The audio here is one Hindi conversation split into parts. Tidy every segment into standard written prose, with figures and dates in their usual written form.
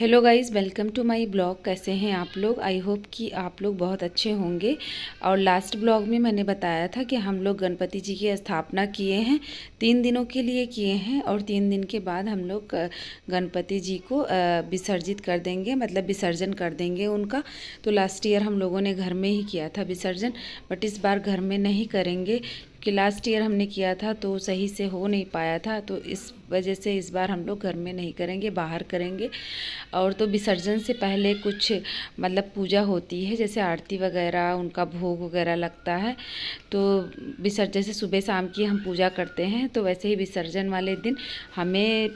Hello guys, welcome to my blog. कैसे हैं आप लोग? आई होप कि आप लोग बहुत अच्छे होंगे। और लास्ट ब्लॉग में मैंने बताया था कि हम लोग गणपति जी की स्थापना किए हैं, 3 दिनों के लिए किए हैं और 3 दिन के बाद हम लोग गणपति जी को विसर्जित कर देंगे, मतलब विसर्जन कर देंगे उनका। तो लास्ट ईयर हम लोगों ने घर में ही किया था विसर्जन, बट इस बार घर में नहीं करेंगे कि लास्ट ईयर हमने किया था तो सही से हो नहीं पाया था, तो इस वजह से इस बार हम लोग घर में नहीं करेंगे, बाहर करेंगे। और तो विसर्जन से पहले कुछ मतलब पूजा होती है, जैसे आरती वगैरह, उनका भोग वगैरह लगता है। तो विसर्जन से सुबह शाम की हम पूजा करते हैं, तो वैसे ही विसर्जन वाले दिन हमें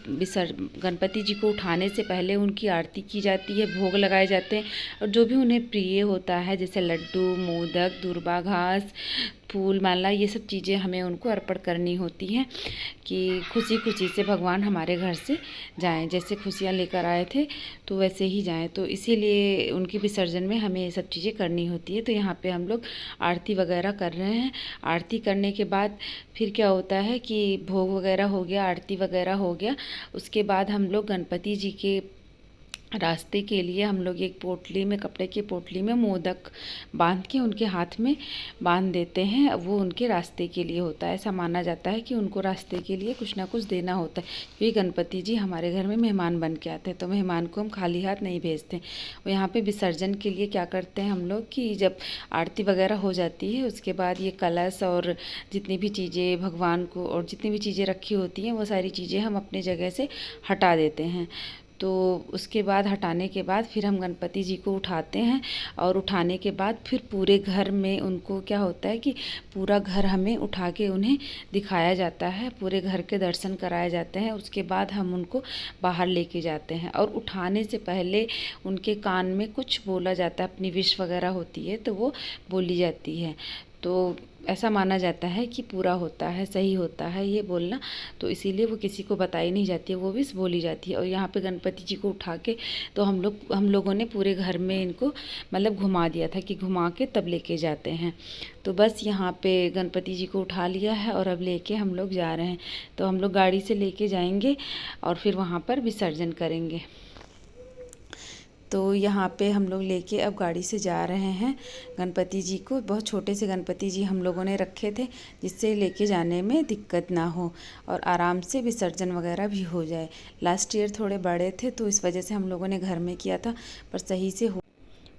गणपति जी को उठाने से पहले उनकी आरती की जाती है, भोग लगाए जाते हैं और जो भी उन्हें प्रिय होता है जैसे लड्डू, मोदक, दूर्बा घास, फूल माला, ये सब चीज़ें हमें उनको अर्पण करनी होती हैं कि खुशी खुशी से भगवान हमारे घर से जाएं, जैसे खुशियाँ लेकर आए थे तो वैसे ही जाएं। तो इसीलिए उनके विसर्जन में हमें ये सब चीज़ें करनी होती है। तो यहाँ पे हम लोग आरती वगैरह कर रहे हैं। आरती करने के बाद फिर क्या होता है कि भोग वगैरह हो गया, आरती वगैरह हो गया, उसके बाद हम लोग गणपति जी के रास्ते के लिए हम लोग एक पोटली में, कपड़े की पोटली में मोदक बांध के उनके हाथ में बांध देते हैं। वो उनके रास्ते के लिए होता है, ऐसा माना जाता है कि उनको रास्ते के लिए कुछ ना कुछ देना होता है, क्योंकि गणपति जी हमारे घर में मेहमान बन के आते हैं, तो मेहमान को हम खाली हाथ नहीं भेजते। और यहाँ पे विसर्जन के लिए क्या करते हैं हम लोग कि जब आरती वगैरह हो जाती है उसके बाद ये कलश और जितनी भी चीज़ें भगवान को और जितनी भी चीज़ें रखी होती हैं वो सारी चीज़ें हम अपने जगह से हटा देते हैं। तो उसके बाद हटाने के बाद फिर हम गणपति जी को उठाते हैं और उठाने के बाद फिर पूरे घर में उनको क्या होता है कि पूरा घर हमें उठा के उन्हें दिखाया जाता है, पूरे घर के दर्शन कराए जाते हैं। उसके बाद हम उनको बाहर लेके जाते हैं और उठाने से पहले उनके कान में कुछ बोला जाता है, अपनी विश वगैरह होती है तो वो बोली जाती है। तो ऐसा माना जाता है कि पूरा होता है, सही होता है ये बोलना, तो इसीलिए वो किसी को बताई नहीं जाती है, वो विश बोली जाती है। और यहाँ पे गणपति जी को उठा के तो हम लोगों ने पूरे घर में इनको मतलब घुमा दिया था कि घुमा के तब लेके जाते हैं। तो बस यहाँ पे गणपति जी को उठा लिया है और अब लेके हम लोग जा रहे हैं। तो हम लोग गाड़ी से लेके जाएंगे और फिर वहाँ पर विसर्जन करेंगे। तो यहाँ पे हम लोग लेके अब गाड़ी से जा रहे हैं गणपति जी को। बहुत छोटे से गणपति जी हम लोगों ने रखे थे जिससे लेके जाने में दिक्कत ना हो और आराम से विसर्जन वगैरह भी हो जाए। लास्ट ईयर थोड़े बड़े थे तो इस वजह से हम लोगों ने घर में किया था, पर सही से हो।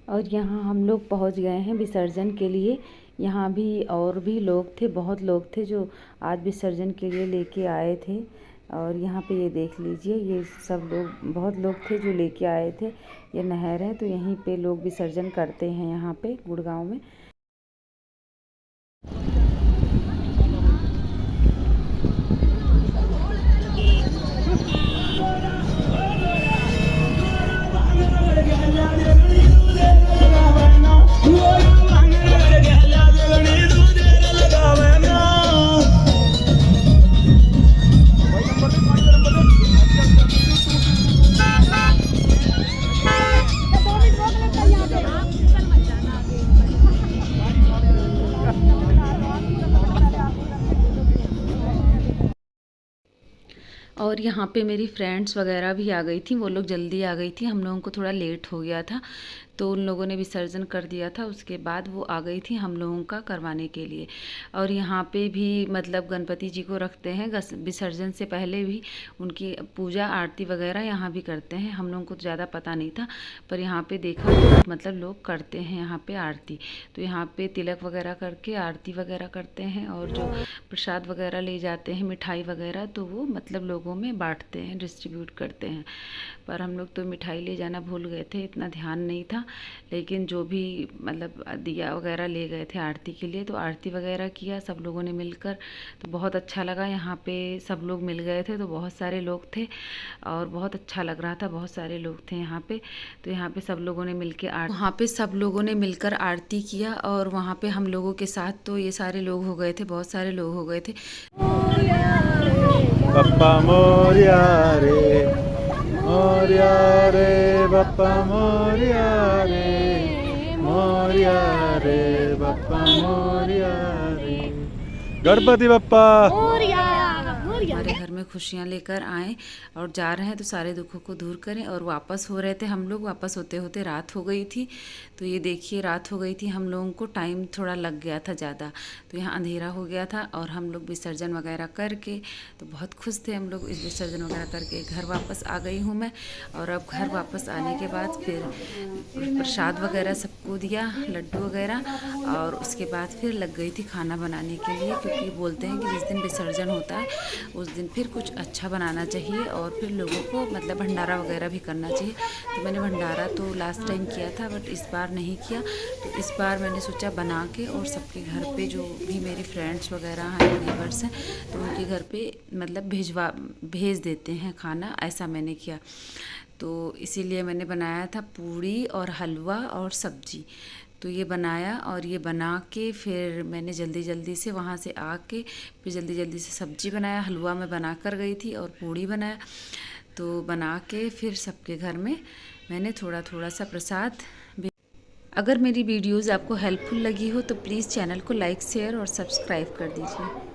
और यहाँ हम लोग पहुँच गए हैं विसर्जन के लिए। यहाँ भी और भी लोग थे, बहुत लोग थे जो आज विसर्जन के लिए लेके आए थे। और यहाँ पे ये देख लीजिए, ये सब लोग, बहुत लोग थे जो लेके आए थे। ये नहर है तो यहीं पे लोग विसर्जन करते हैं, यहाँ पे गुड़गांव में। और यहाँ पे मेरी फ्रेंड्स वगैरह भी आ गई थी, वो लोग जल्दी आ गई थी, हम लोगों को थोड़ा लेट हो गया था तो उन लोगों ने विसर्जन कर दिया था। उसके बाद वो आ गई थी हम लोगों का करवाने के लिए। और यहाँ पे भी मतलब गणपति जी को रखते हैं, विसर्जन से पहले भी उनकी पूजा आरती वगैरह यहाँ भी करते हैं। हम लोगों को तो ज़्यादा पता नहीं था, पर यहाँ पे देखा तो मतलब लोग करते हैं यहाँ पे आरती। तो यहाँ पे तिलक वगैरह करके आरती वगैरह करते हैं और जो प्रसाद वगैरह ले जाते हैं, मिठाई वगैरह, तो वो मतलब लोगों में बांटते हैं, डिस्ट्रीब्यूट करते हैं। पर हम लोग तो मिठाई ले जाना भूल गए थे, इतना ध्यान नहीं था। लेकिन जो भी मतलब दिया वगैरह ले गए थे आरती के लिए, तो आरती वगैरह किया सब लोगों ने मिलकर, तो बहुत अच्छा लगा। यहाँ पे सब लोग मिल गए थे तो बहुत सारे लोग थे और बहुत अच्छा लग रहा था, बहुत सारे लोग थे यहाँ पे। तो यहाँ पे सब लोगों ने मिलकर आरती किया और वहाँ पे हम लोगों के साथ तो ये सारे लोग हो गए थे, बहुत सारे लोग हो गए थे। बप्पा मोरिया रे, मोरिया रे, बप्पा मोरिया रे, मोरिया रे, बप्पा मोरिया रे। गणपति बप्पा मोरिया, हमारे घर में खुशियाँ लेकर आएँ और जा रहे हैं तो सारे दुखों को दूर करें। और वापस हो रहे थे हम लोग, वापस होते होते रात हो गई थी। तो ये देखिए रात हो गई थी, हम लोगों को टाइम थोड़ा लग गया था ज़्यादा, तो यहाँ अंधेरा हो गया था। और हम लोग विसर्जन वगैरह करके तो बहुत खुश थे हम लोग। इस विसर्जन वगैरह करके घर वापस आ गई हूँ मैं। और अब घर वापस आने के बाद फिर प्रसाद वगैरह सबको दिया, लड्डू वगैरह, और उसके बाद फिर लग गई थी खाना बनाने के लिए, क्योंकि बोलते हैं कि जिस दिन विसर्जन होता है उस दिन फिर कुछ अच्छा बनाना चाहिए और फिर लोगों को मतलब भंडारा वगैरह भी करना चाहिए। तो मैंने भंडारा तो लास्ट टाइम किया था बट इस बार नहीं किया। तो इस बार मैंने सोचा बना के और सबके घर पे जो भी मेरे फ्रेंड्स वगैरह हैं, नेबर्स हैं, तो उनके घर पे मतलब भेज देते हैं खाना, ऐसा मैंने किया। तो इसीलिए मैंने बनाया था पूड़ी और हलवा और सब्जी। तो ये बनाया और ये बना के फिर मैंने जल्दी जल्दी से वहाँ से आके फिर जल्दी जल्दी से सब्जी बनाया। हलवा मैं बना कर गई थी और पूड़ी बनाया। तो बना के फिर सबके घर में मैंने थोड़ा थोड़ा सा प्रसाद। अगर मेरी वीडियोज़ आपको हेल्पफुल लगी हो तो प्लीज़ चैनल को लाइक, शेयर और सब्सक्राइब कर दीजिए।